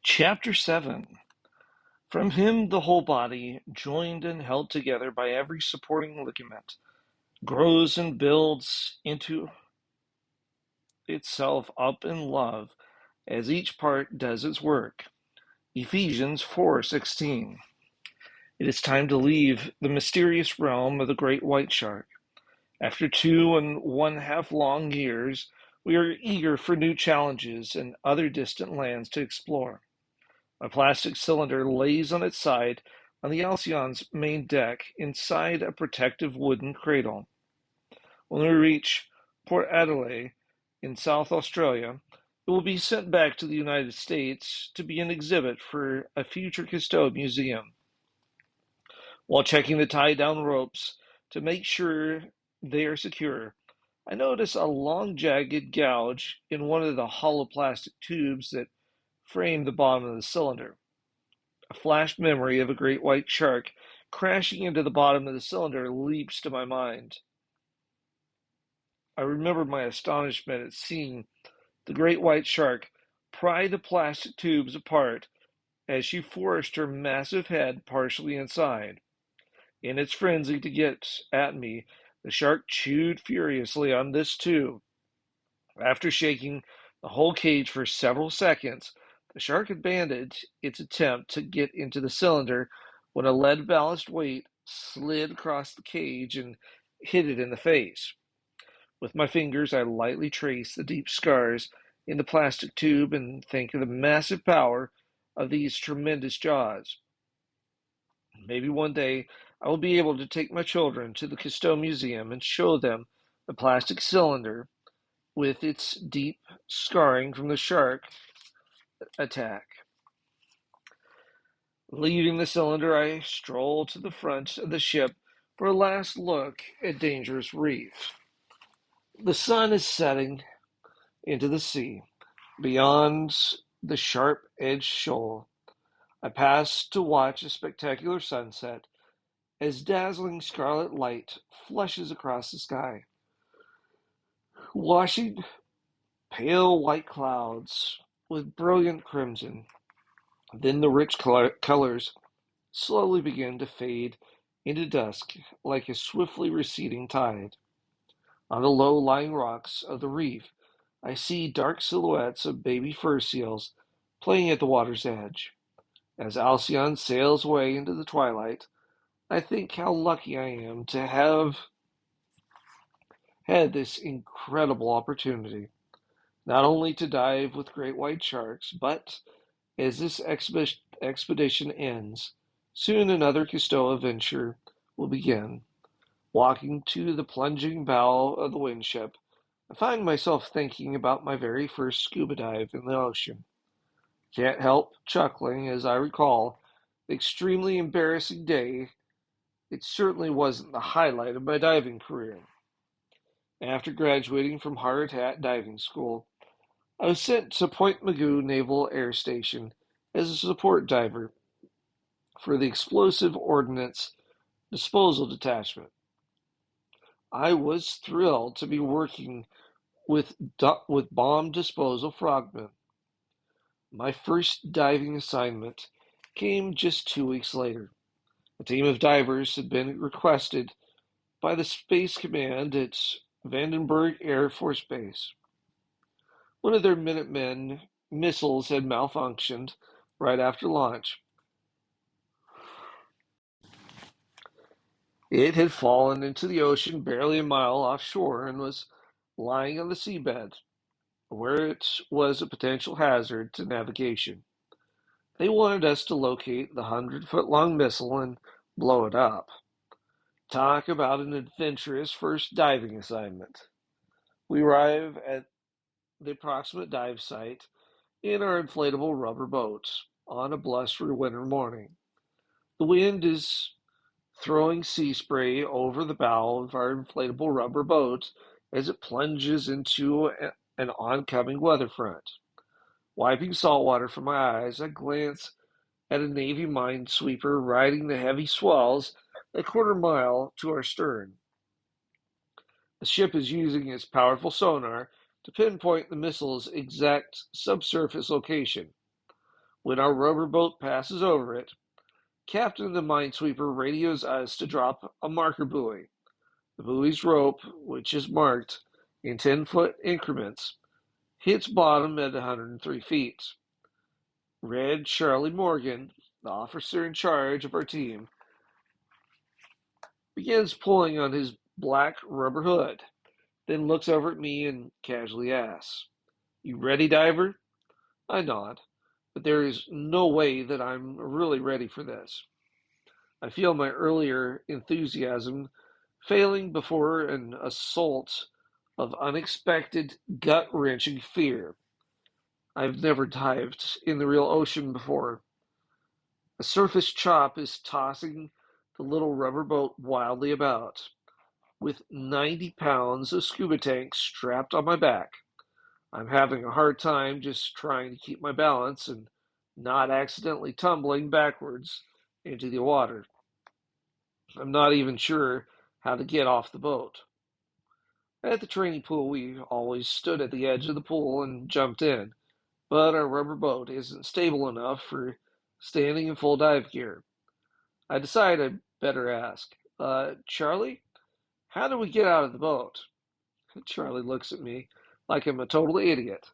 Chapter 7. From him the whole body, joined and held together by every supporting ligament, grows and builds into itself up in love as each part does its work. Ephesians 4:16. It is time to leave the mysterious realm of the great white shark. After 2.5 long years, we are eager for new challenges and other distant lands to explore. My plastic cylinder lays on its side on the Alcyon's main deck inside a protective wooden cradle. When we reach Port Adelaide in South Australia, it will be sent back to the United States to be an exhibit for a future Cousteau museum. While checking the tie-down ropes to make sure they are secure, I notice a long jagged gouge in one of the hollow plastic tubes that frame the bottom of the cylinder. A flashed memory of a great white shark crashing into the bottom of the cylinder leaps to my mind. I remember my astonishment at seeing the great white shark pry the plastic tubes apart as she forced her massive head partially inside. In its frenzy to get at me, the shark chewed furiously on this too. After shaking the whole cage for several seconds, the shark abandoned its attempt to get into the cylinder when a lead ballast weight slid across the cage and hit it in the face. With my fingers, I lightly trace the deep scars in the plastic tube and think of the massive power of these tremendous jaws. Maybe one day I will be able to take my children to the Cousteau Museum and show them the plastic cylinder with its deep scarring from the shark attack. Leaving the cylinder, I stroll to the front of the ship for a last look at Dangerous Reef. The sun is setting into the sea beyond the sharp-edged shoal. I pass to watch a spectacular sunset as dazzling scarlet light flushes across the sky, washing pale white clouds with brilliant crimson. Then the rich colors slowly begin to fade into dusk like a swiftly receding tide. On the low-lying rocks of the reef, I see dark silhouettes of baby fur seals playing at the water's edge. As Alcyon sails away into the twilight, I think how lucky I am to have had this incredible opportunity, not only to dive with great white sharks, but as this expedition ends, soon another Cousteau adventure will begin. Walking to the plunging bow of the Windship, I find myself thinking about my very first scuba dive in the ocean. Can't help chuckling as I recall the extremely embarrassing day. It certainly wasn't the highlight of my diving career. After graduating from Hard Hat Diving School, I was sent to Point Mugu Naval Air Station as a support diver for the Explosive Ordnance Disposal Detachment. I was thrilled to be working with bomb disposal frogmen. My first diving assignment came just 2 weeks later. A team of divers had been requested by the Space Command at Vandenberg Air Force Base. One of their Minutemen missiles had malfunctioned right after launch. It had fallen into the ocean barely a mile offshore and was lying on the seabed, where it was a potential hazard to navigation. They wanted us to locate the 100-foot-long missile and blow it up. Talk about an adventurous first diving assignment. We arrive at the approximate dive site in our inflatable rubber boats on a blustery winter morning. The wind is throwing sea spray over the bow of our inflatable rubber boat as it plunges into an oncoming weather front. Wiping salt water from my eyes, I glance at a Navy minesweeper riding the heavy swells a quarter mile to our stern. The ship is using its powerful sonar to pinpoint the missile's exact subsurface location. When our rubber boat passes over it, Captain the Minesweeper radios us to drop a marker buoy. The buoy's rope, which is marked in 10-foot increments, hits bottom at 103 feet. Red Charlie Morgan, the officer in charge of our team, begins pulling on his black rubber hood, then looks over at me and casually asks, "You ready, diver?" I nod, but there is no way that I'm really ready for this. I feel my earlier enthusiasm failing before an assault of unexpected, gut-wrenching fear. I've never dived in the real ocean before. A surface chop is tossing the little rubber boat wildly about. With 90 pounds of scuba tank strapped on my back, I'm having a hard time just trying to keep my balance and not accidentally tumbling backwards into the water. I'm not even sure how to get off the boat. At the training pool, we always stood at the edge of the pool and jumped in, but our rubber boat isn't stable enough for standing in full dive gear. I decide I'd better ask, Charlie, how do we get out of the boat? Charlie looks at me like I'm a total idiot.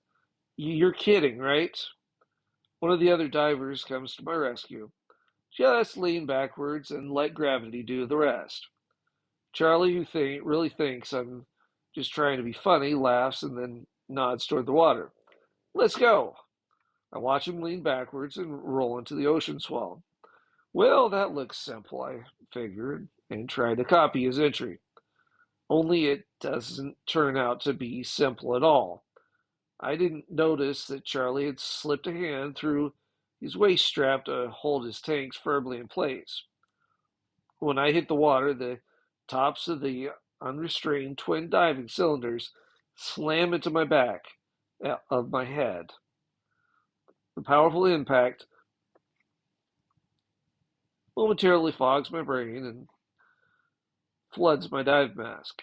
You're kidding, right? One of the other divers comes to my rescue. Just lean backwards and let gravity do the rest. Charlie, who really thinks I'm just trying to be funny, laughs and then nods toward the water. Let's go. I watch him lean backwards and roll into the ocean swell. Well, that looks simple, I figured, and tried to copy his entry. Only it doesn't turn out to be simple at all. I didn't notice that Charlie had slipped a hand through his waist strap to hold his tanks firmly in place. When I hit the water, the tops of the unrestrained twin diving cylinders slam into my back of my head. The powerful impact momentarily fogs my brain and floods my dive mask.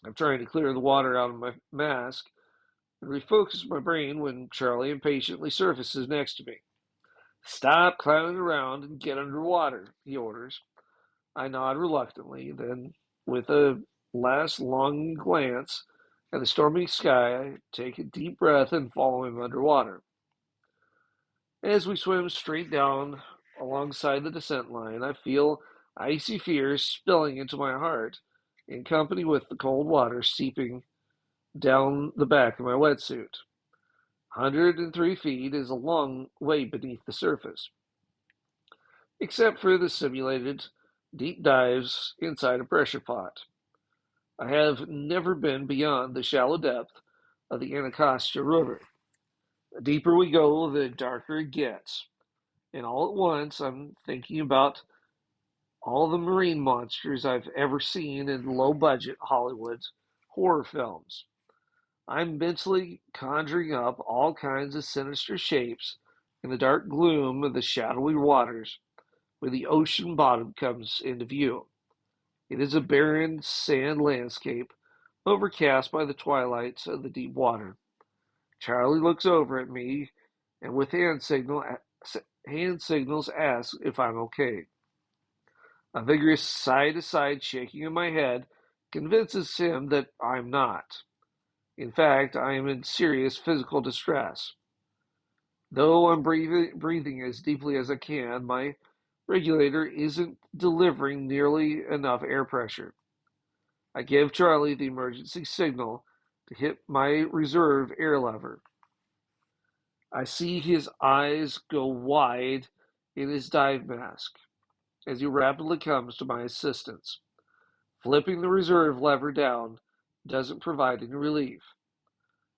I'm trying to clear the water out of my mask and refocus my brain when Charlie impatiently surfaces next to me. Stop clowning around and get underwater, he orders. I nod reluctantly, then, with a last longing glance at the stormy sky, I take a deep breath and follow him underwater. As we swim straight down alongside the descent line, I feel icy fear spilling into my heart, in company with the cold water seeping down the back of my wetsuit. 103 feet is a long way beneath the surface, except for the simulated deep dives inside a pressure pot. I have never been beyond the shallow depth of the Anacostia River. The deeper we go, the darker it gets. And all at once, I'm thinking about all the marine monsters I've ever seen in low-budget Hollywood's horror films. I'm mentally conjuring up all kinds of sinister shapes in the dark gloom of the shadowy waters where the ocean bottom comes into view. It is a barren sand landscape, overcast by the twilights of the deep water. Charlie looks over at me and with hand signals asks if I'm okay. A vigorous side-to-side shaking of my head convinces him that I'm not. In fact, I am in serious physical distress. Though I'm breathing as deeply as I can, my regulator isn't delivering nearly enough air pressure. I give Charlie the emergency signal to hit my reserve air lever. I see his eyes go wide in his dive mask as he rapidly comes to my assistance. Flipping the reserve lever down doesn't provide any relief.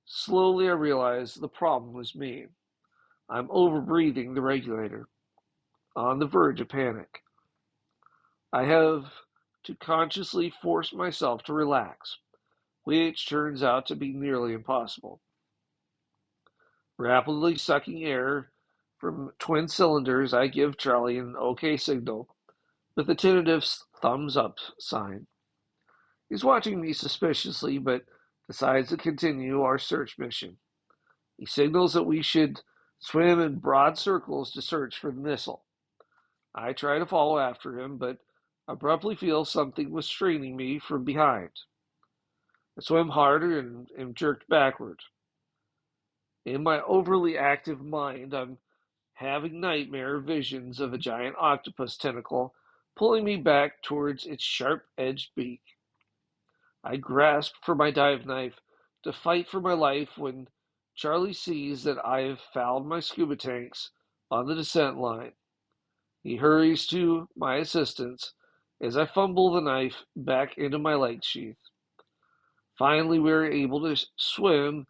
Slowly I realize the problem was me. I'm overbreathing the regulator, on the verge of panic. I have to consciously force myself to relax, which turns out to be nearly impossible. Rapidly sucking air from twin cylinders, I give Charlie an OK signal with a tentative thumbs up sign. He's watching me suspiciously, but decides to continue our search mission. He signals that we should swim in broad circles to search for the missile. I try to follow after him, but abruptly feel something was straining me from behind. I swim harder and am jerked backward. In my overly active mind, I'm having nightmare visions of a giant octopus tentacle pulling me back towards its sharp-edged beak. I grasp for my dive knife to fight for my life when Charlie sees that I have fouled my scuba tanks on the descent line. He hurries to my assistance as I fumble the knife back into my leg sheath. Finally, we are able to swim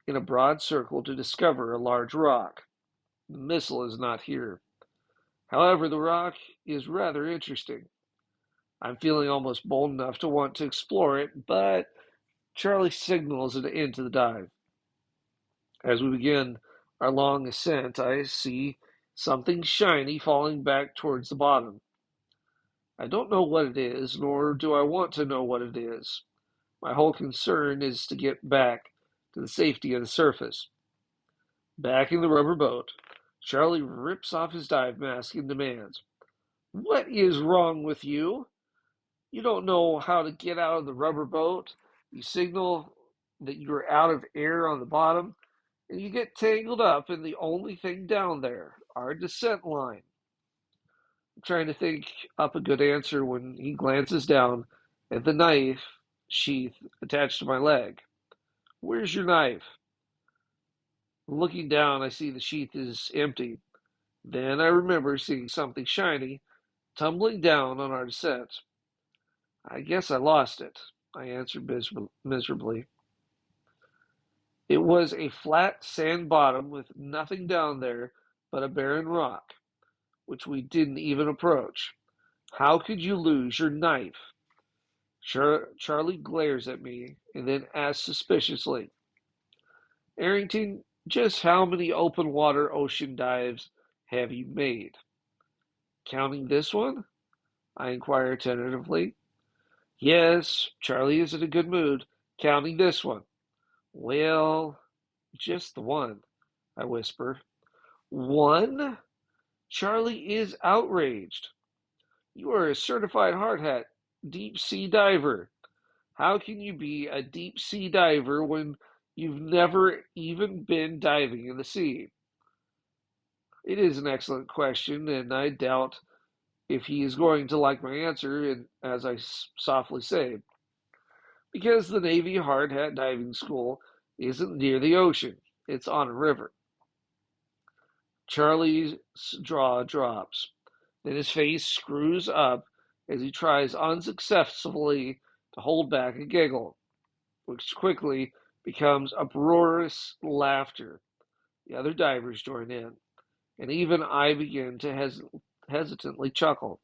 in a broad circle to discover a large rock. The missile is not here. However, the rock is rather interesting. I'm feeling almost bold enough to want to explore it, but Charlie signals an end to the dive. As we begin our long ascent, I see something shiny falling back towards the bottom. I don't know what it is, nor do I want to know what it is. My whole concern is to get back to the safety of the surface. Back in the rubber boat, Charlie rips off his dive mask and demands, "What is wrong with you? You don't know how to get out of the rubber boat. You signal that you're out of air on the bottom, and you get tangled up in the only thing down there, our descent line." I'm trying to think up a good answer when he glances down at the knife sheath attached to my leg. "Where's your knife?" Looking down, I see the sheath is empty. Then I remember seeing something shiny tumbling down on our descent. "I guess I lost it," I answered miserably. It was a flat sand bottom with nothing down there but a barren rock, which we didn't even approach. How could you lose your knife? Charlie glares at me and then asks suspiciously, "Arrington, just how many open water ocean dives have you made?" "Counting this one?" I inquire tentatively. "Yes," Charlie is in a good mood. "Counting this one." "Well, just the one," I whisper. "One?" Charlie is outraged. "You are a certified hard hat deep sea diver. How can you be a deep sea diver when you've never even been diving in the sea?" It is an excellent question, and I doubt if he is going to like my answer, and as I softly say, "Because the Navy Hard Hat Diving School isn't near the ocean, it's on a river." Charlie's jaw drops. Then his face screws up as he tries unsuccessfully to hold back a giggle, which quickly becomes uproarious laughter. The other divers join in, and even I begin to hesitantly chuckle.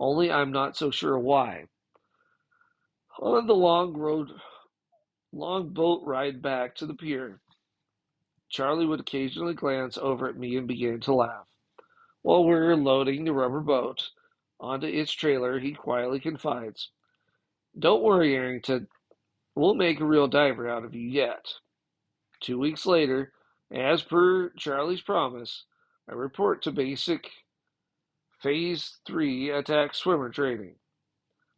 Only I'm not so sure why. On the long boat ride back to the pier, Charlie would occasionally glance over at me and begin to laugh. While we're loading the rubber boat onto its trailer, he quietly confides, "Don't worry, Arrington. We'll make a real diver out of you yet." 2 weeks later, as per Charlie's promise, I report to basic Phase 3 attack swimmer training.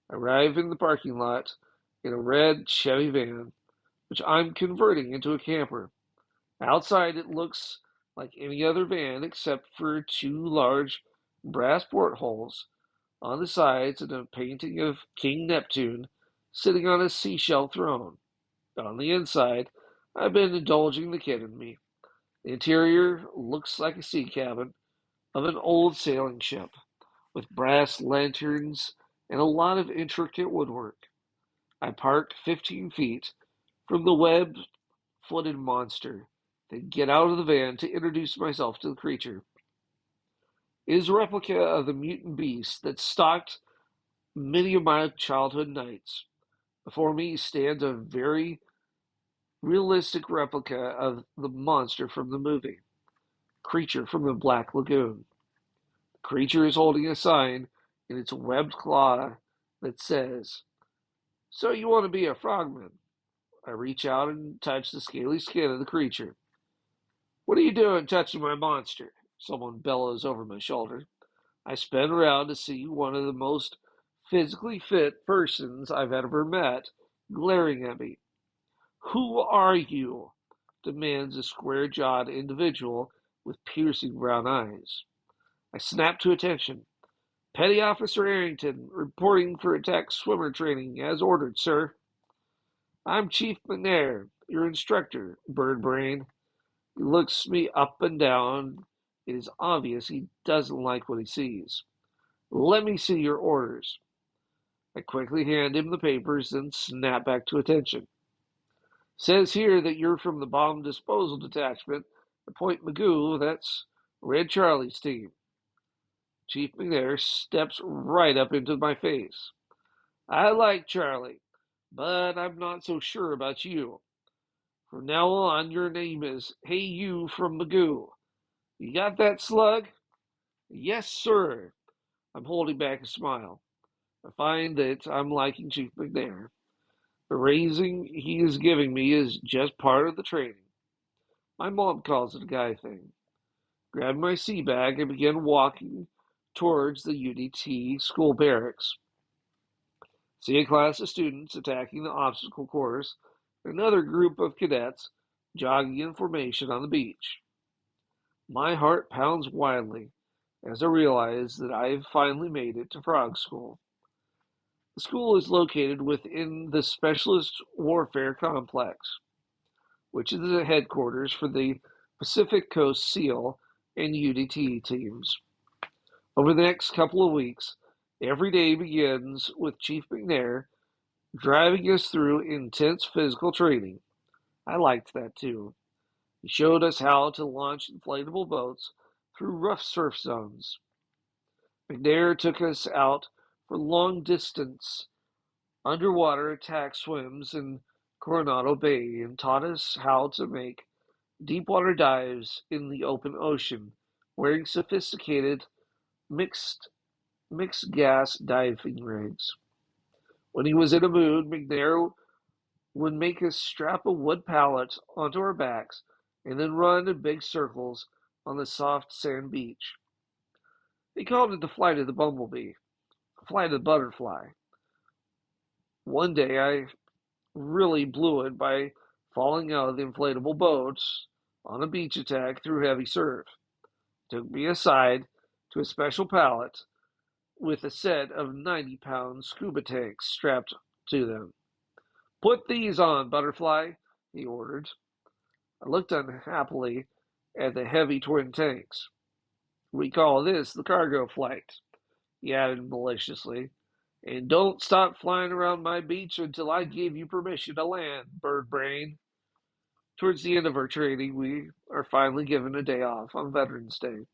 I arrive in the parking lot in a red Chevy van, which I'm converting into a camper. Outside, it looks like any other van except for two large brass portholes on the sides and a painting of King Neptune sitting on a seashell throne. On the inside, I've been indulging the kid in me. The interior looks like a sea cabin of an old sailing ship, with brass lanterns and a lot of intricate woodwork. I park 15 feet from the web-footed monster, then get out of the van to introduce myself to the creature. It is a replica of the mutant beast that stalked many of my childhood nights. Before me stands a very realistic replica of the monster from the movie, Creature from the Black Lagoon. The creature is holding a sign in its webbed claw that says, "So you want to be a frogman?" I reach out and touch the scaly skin of the creature. "What are you doing touching my monster?" someone bellows over my shoulder. I spin around to see one of the most physically fit persons I've ever met glaring at me. "Who are you?" demands a square-jawed individual with piercing brown eyes. I snap to attention. "Petty Officer Arrington, reporting for attack swimmer training, as ordered, sir." "I'm Chief McNair, your instructor, bird brain." He looks me up and down. It is obvious he doesn't like what he sees. "Let me see your orders." I quickly hand him the papers, then snap back to attention. "Says here that you're from the bomb disposal detachment at Point Magoo. That's Red Charlie's team." Chief McNair steps right up into my face. "I like Charlie, but I'm not so sure about you. From now on, your name is Hey You from Magoo. You got that, slug?" "Yes, sir." I'm holding back a smile. I find that I'm liking Chief McNair. The raising he is giving me is just part of the training. My mom calls it a guy thing. Grabbing my sea bag, I begin walking towards the UDT school barracks. See a class of students attacking the obstacle course, and another group of cadets jogging in formation on the beach. My heart pounds wildly as I realize that I have finally made it to Frog School. The school is located within the Specialist Warfare Complex, which is the headquarters for the Pacific Coast SEAL and UDT teams. Over the next couple of weeks, every day begins with Chief McNair driving us through intense physical training. I liked that too. He showed us how to launch inflatable boats through rough surf zones. McNair took us out for long distance underwater attack swims in Coronado Bay and taught us how to make deepwater dives in the open ocean wearing sophisticated mixed mixed gas diving rigs. When he was in a mood, McNair would make us strap a wood pallet onto our backs and then run in big circles on the soft sand beach. He called it the flight of the bumblebee, the flight of the butterfly. One day I really blew it by falling out of the inflatable boats on a beach attack through heavy surf. He took me aside to a special pallet with a set of 90-pound scuba tanks strapped to them. "Put these on, Butterfly," he ordered. I looked unhappily at the heavy twin tanks. "We call this the cargo flight," he added maliciously. "And don't stop flying around my beach until I give you permission to land, bird brain." Towards the end of our training, we are finally given a day off on Veterans Day.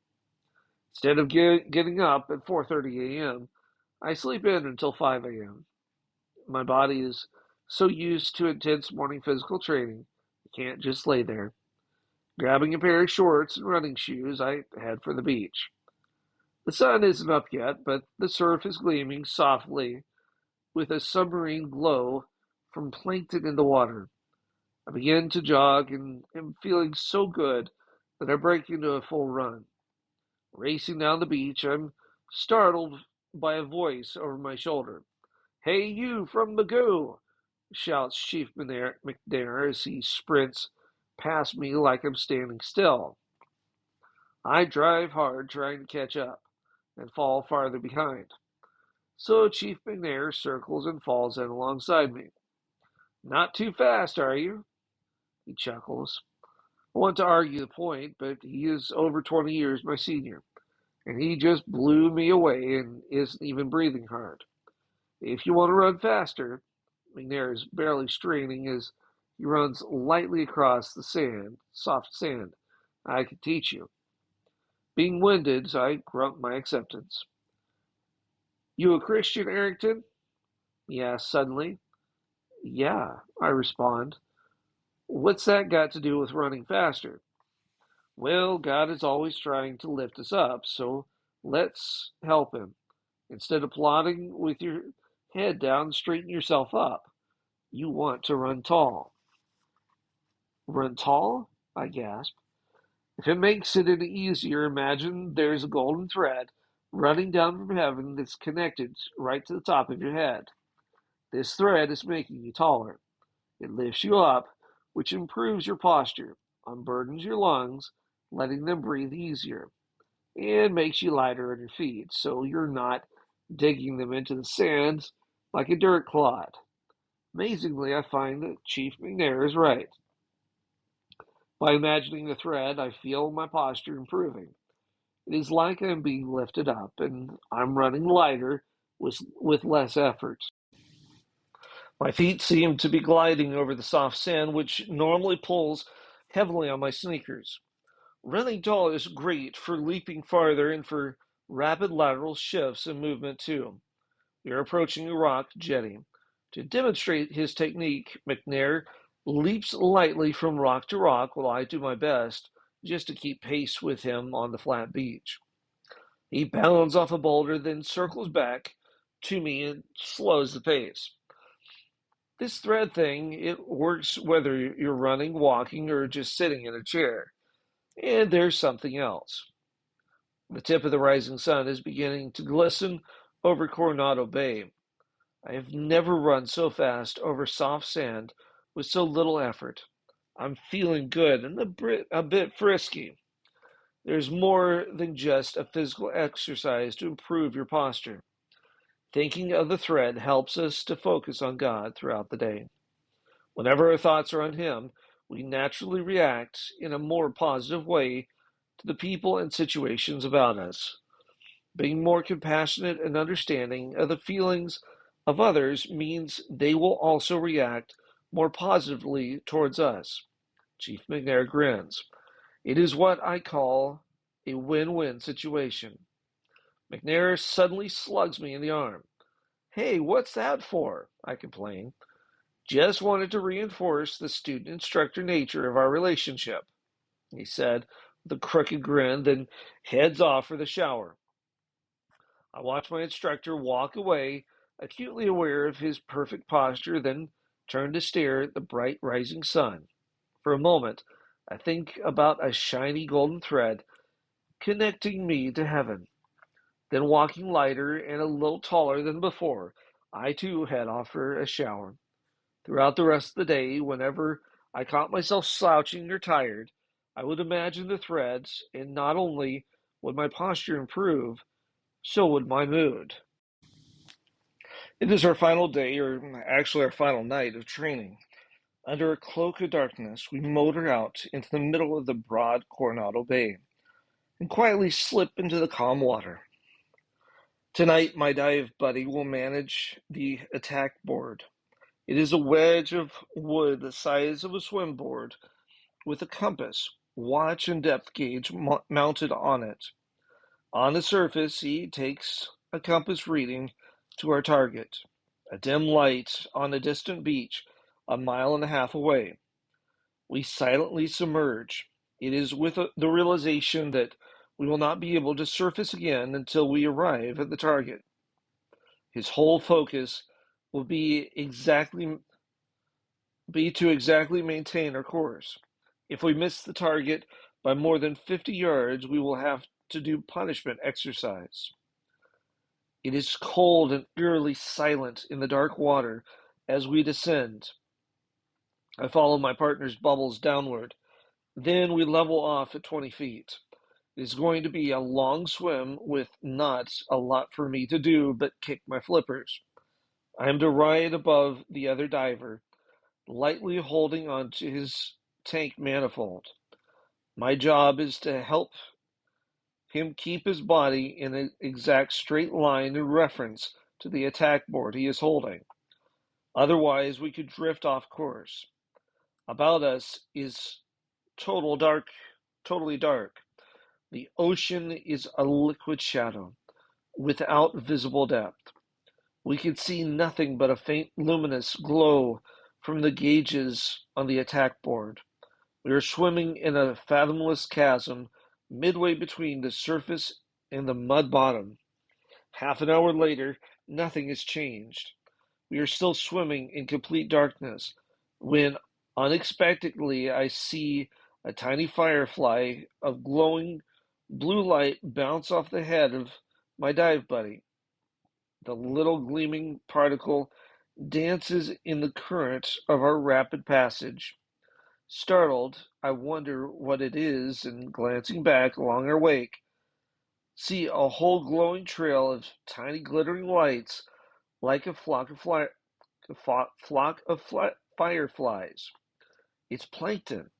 Instead of getting up at 4:30 a.m., I sleep in until 5 a.m. My body is so used to intense morning physical training, I can't just lay there. Grabbing a pair of shorts and running shoes, I head for the beach. The sun isn't up yet, but the surf is gleaming softly with a submarine glow from plankton in the water. I begin to jog and am feeling so good that I break into a full run. Racing down the beach, I'm startled by a voice over my shoulder. "Hey, you from Magoo!" shouts Chief McNair as he sprints past me like I'm standing still. I drive hard trying to catch up and fall farther behind. So Chief McNair circles and falls in alongside me. "Not too fast, are you?" He chuckles. I want to argue the point, but he is over 20 years my senior, and he just blew me away and isn't even breathing hard. "If you want to run faster," McNair is barely straining as he runs lightly across the sand, soft sand, "I can teach you." Being winded, I grunt my acceptance. "You a Christian, Arrington?" he asks suddenly. "Yeah," I respond. "What's that got to do with running faster?" "Well, God is always trying to lift us up, so let's help him. Instead of plodding with your head down, straighten yourself up. You want to run tall." "Run tall?" I gasp. If it makes it any easier, imagine there's a golden thread running down from heaven that's connected right to the top of your head. This thread is making you taller. It lifts you up, which improves your posture, unburdens your lungs, letting them breathe easier, and makes you lighter on your feet so you're not digging them into the sand like a dirt clod. Amazingly, I find that Chief McNair is right. By imagining the thread, I feel my posture improving. It is like I'm being lifted up and I'm running lighter with less effort. My feet seem to be gliding over the soft sand, which normally pulls heavily on my sneakers. Running tall is great for leaping farther and for rapid lateral shifts and movement too. We are approaching a rock jetty. To demonstrate his technique, McNair leaps lightly from rock to rock while I do my best just to keep pace with him on the flat beach. He bounds off a boulder, then circles back to me and slows the pace. This thread thing, it works whether you're running, walking, or just sitting in a chair. And there's something else. The tip of the rising sun is beginning to glisten over Coronado Bay. I have never run so fast over soft sand with so little effort. I'm feeling good and a bit frisky. There's more than just a physical exercise to improve your posture. Thinking of the thread helps us to focus on God throughout the day. Whenever our thoughts are on Him, we naturally react in a more positive way to the people and situations about us. Being more compassionate and understanding of the feelings of others means they will also react more positively towards us. Chief McNair grins. It is what I call a win-win situation. McNair suddenly slugs me in the arm. Hey, what's that for? I complain. Just wanted to reinforce the student-instructor nature of our relationship, he said with a crooked grin, then heads off for the shower. I watch my instructor walk away, acutely aware of his perfect posture, then turn to stare at the bright rising sun. For a moment, I think about a shiny golden thread connecting me to heaven. Then, walking lighter and a little taller than before, I too head off for a shower. Throughout the rest of the day, whenever I caught myself slouching or tired, I would imagine the threads, and not only would my posture improve, so would my mood. It is our final day, or actually our final night of training. Under a cloak of darkness, we motor out into the middle of the broad Coronado Bay and quietly slip into the calm water. Tonight, my dive buddy will manage the attack board. It is a wedge of wood the size of a swim board with a compass, watch, and depth gauge mounted on it. On the surface, he takes a compass reading to our target, a dim light on a distant beach a mile and a half away. We silently submerge. It is with the realization that we will not be able to surface again until we arrive at the target. His whole focus will be to exactly maintain our course. If we miss the target by more than 50 yards, we will have to do punishment exercise. It is cold and eerily silent in the dark water as we descend. I follow my partner's bubbles downward. Then we level off at 20 feet. It is going to be a long swim with not a lot for me to do but kick my flippers. I am to ride above the other diver, lightly holding onto his tank manifold. My job is to help him keep his body in an exact straight line in reference to the attack board he is holding. Otherwise, we could drift off course. About us is totally dark. The ocean is a liquid shadow, without visible depth. We can see nothing but a faint luminous glow from the gauges on the attack board. We are swimming in a fathomless chasm midway between the surface and the mud bottom. Half an hour later, nothing has changed. We are still swimming in complete darkness when unexpectedly I see A tiny firefly of glowing blue light bounced off the head of my dive buddy. The little gleaming particle dances in the current of our rapid passage. Startled, I wonder what it is, and glancing back along our wake, see a whole glowing trail of tiny glittering lights like a flock of fireflies. It's plankton.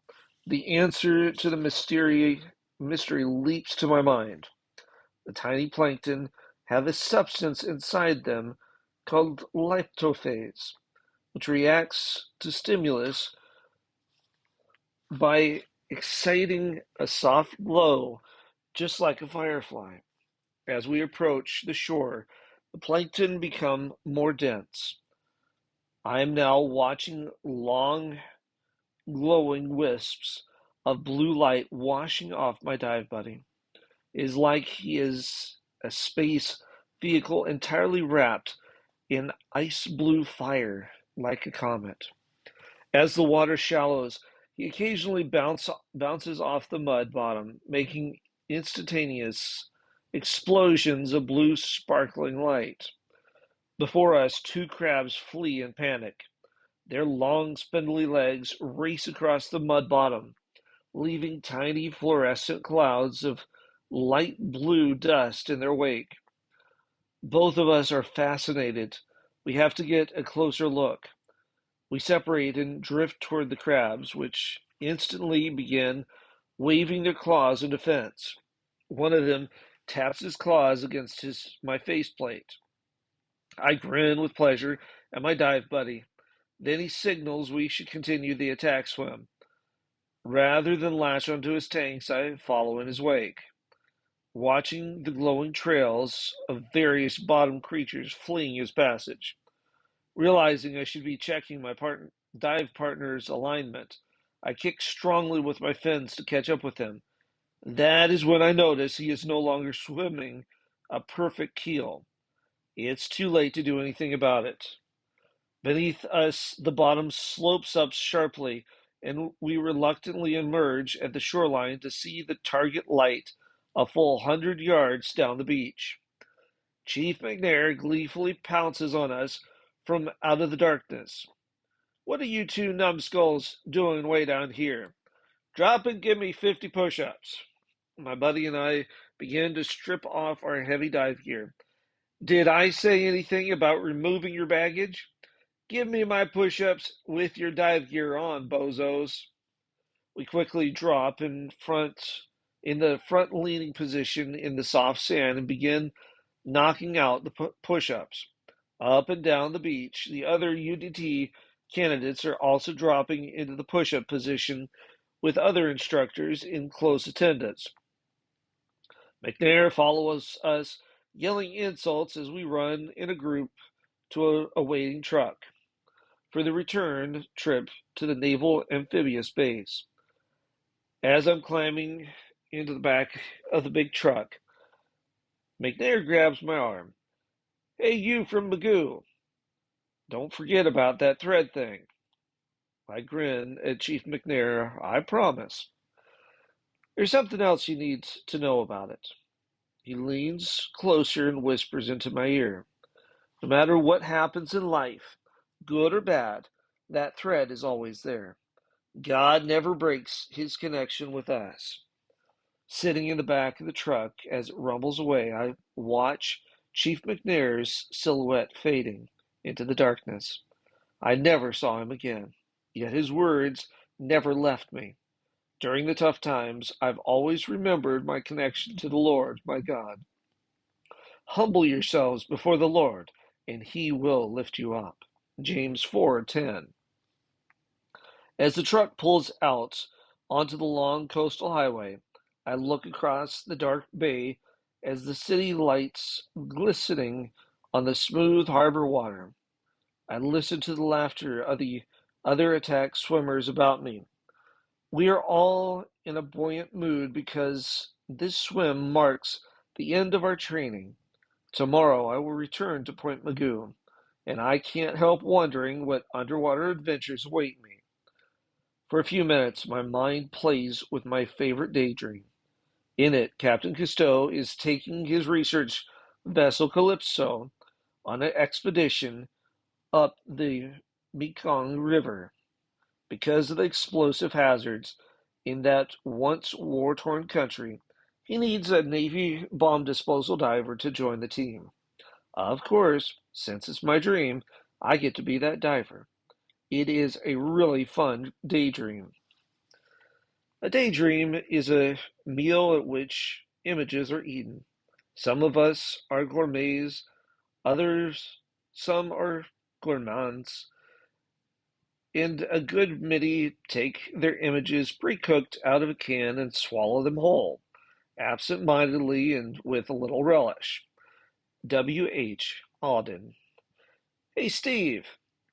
The answer to the mystery leaps to my mind. The tiny plankton have a substance inside them called liptophase, which reacts to stimulus by exciting a soft glow just like a firefly. As we approach the shore, the plankton become more dense. I am now watching long glowing wisps of blue light washing off my dive buddy. It is like he is a space vehicle entirely wrapped in ice blue fire, like a comet. As the water shallows, he occasionally bounces off the mud bottom, making instantaneous explosions of blue sparkling light. Before us, two crabs flee in panic. Their long, spindly legs race across the mud bottom, leaving tiny fluorescent clouds of light blue dust in their wake. Both of us are fascinated. We have to get a closer look. We separate and drift toward the crabs, which instantly begin waving their claws in defense. One of them taps his claws against my faceplate. I grin with pleasure at my dive buddy. Then he signals we should continue the attack swim. Rather than latch onto his tanks, I follow in his wake, watching the glowing trails of various bottom creatures fleeing his passage. Realizing I should be checking my dive partner's alignment, I kick strongly with my fins to catch up with him. That is when I notice he is no longer swimming a perfect keel. It's too late to do anything about it. Beneath us, the bottom slopes up sharply, and we reluctantly emerge at the shoreline to see the target light a full 100 yards down the beach. Chief McNair gleefully pounces on us from out of the darkness. What are you two numbskulls doing way down here? Drop and give me 50 push-ups. My buddy and I begin to strip off our heavy dive gear. Did I say anything about removing your baggage? Give me my push-ups with your dive gear on, bozos. We quickly drop in the front leaning position in the soft sand and begin knocking out the push-ups. Up and down the beach, the other UDT candidates are also dropping into the push-up position with other instructors in close attendance. McNair follows us, yelling insults as we run in a group to a waiting truck for the return trip to the Naval Amphibious Base. As I'm climbing into the back of the big truck, McNair grabs my arm. Hey, you from Magoo. Don't forget about that thread thing. I grin at Chief McNair. I promise. There's something else you need to know about it. He leans closer and whispers into my ear. No matter what happens in life, good or bad, that thread is always there. God never breaks his connection with us. Sitting in the back of the truck as it rumbles away, I watch Chief McNair's silhouette fading into the darkness. I never saw him again, yet his words never left me. During the tough times, I've always remembered my connection to the Lord, my God. Humble yourselves before the Lord, and he will lift you up. James 4:10. As the truck pulls out onto the long coastal highway, I look across the dark bay as the city lights glistening on the smooth harbor water. I listen to the laughter of the other attack swimmers about me. We are all in a buoyant mood because this swim marks the end of our training. Tomorrow I will return to Point Magoo, and I can't help wondering what underwater adventures await me. For a few minutes, my mind plays with my favorite daydream. In it, Captain Cousteau is taking his research vessel Calypso on an expedition up the Mekong River. Because of the explosive hazards in that once war-torn country, he needs a Navy bomb disposal diver to join the team. Of course, since it's my dream, I get to be that diver. It is a really fun daydream. A daydream is a meal at which images are eaten. Some of us are gourmets, some are gourmands, and a good many take their images pre-cooked out of a can and swallow them whole, absent-mindedly and with a little relish. W. H. Auden. Hey, Steve!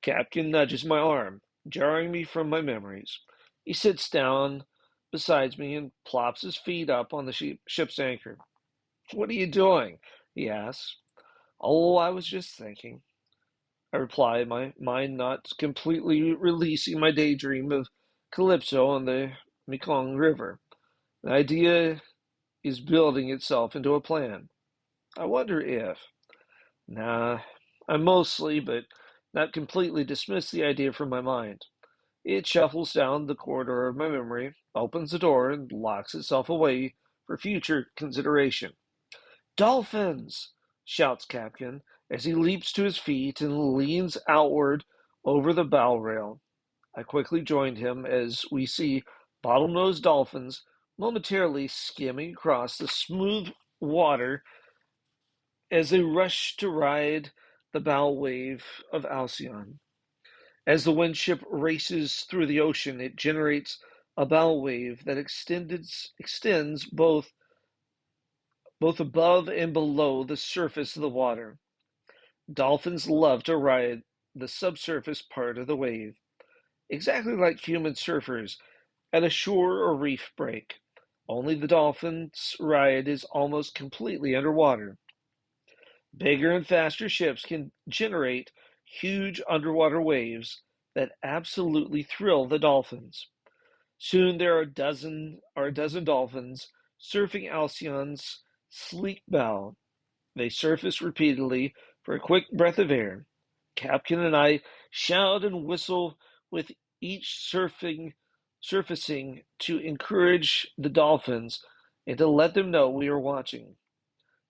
Captain nudges my arm, jarring me from my memories. He sits down beside me and plops his feet up on the ship's anchor. What are you doing? He asks. Oh, I was just thinking, I reply, my mind not completely releasing my daydream of Calypso on the Mekong River. The idea is building itself into a plan. I wonder if. Nah, I mostly, but not completely dismiss the idea from my mind. It shuffles down the corridor of my memory, opens the door, and locks itself away for future consideration. Dolphins! Shouts Captain as he leaps to his feet and leans outward over the bow rail. I quickly joined him as we see bottlenose dolphins momentarily skimming across the smooth water as they rush to ride the bow wave of Alcyon. As the windship races through the ocean, it generates a bow wave that extends both above and below the surface of the water. Dolphins love to ride the subsurface part of the wave, exactly like human surfers at a shore or reef break. Only the dolphins' ride is almost completely underwater. Bigger and faster ships can generate huge underwater waves that absolutely thrill the dolphins. Soon there are a dozen dolphins surfing Alcyon's sleek bow. They surface repeatedly for a quick breath of air. Captain and I shout and whistle with each surfacing to encourage the dolphins and to let them know we are watching.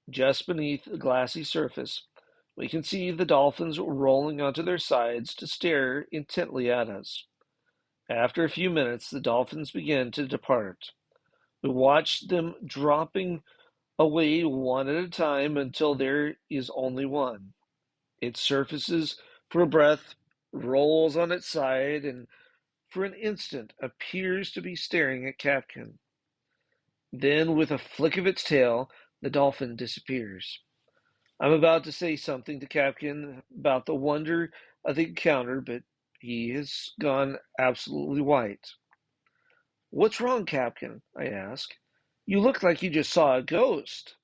Just beneath the glassy surface, we can see the dolphins rolling onto their sides to stare intently at us. After a few minutes, the dolphins begin to depart. We watch them dropping away one at a time until there is only one. It surfaces for a breath, rolls on its side, and for an instant appears to be staring at Captain. Then, with a flick of its tail, the dolphin disappears. I'm about to say something to Captain about the wonder of the encounter, but he has gone absolutely white. What's wrong, Captain? I ask. You look like you just saw a ghost.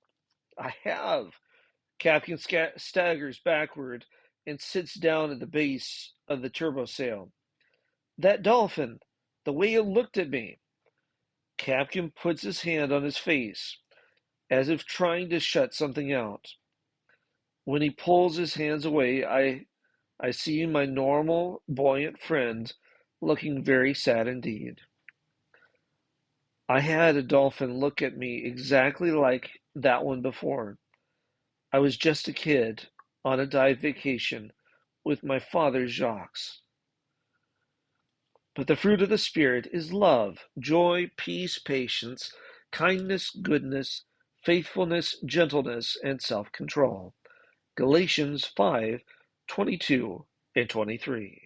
I have. Captain staggers backward and sits down at the base of the turbo sail. That dolphin, the way it looked at me. Captain puts his hand on his face, as if trying to shut something out. When he pulls his hands away, I see my normal, buoyant friend looking very sad indeed. I had a dolphin look at me exactly like that one before. I was just a kid on a dive vacation with my father Jacques. But the fruit of the Spirit is love, joy, peace, patience, kindness, goodness, faithfulness, gentleness, and self-control. Galatians 5:22 and 23.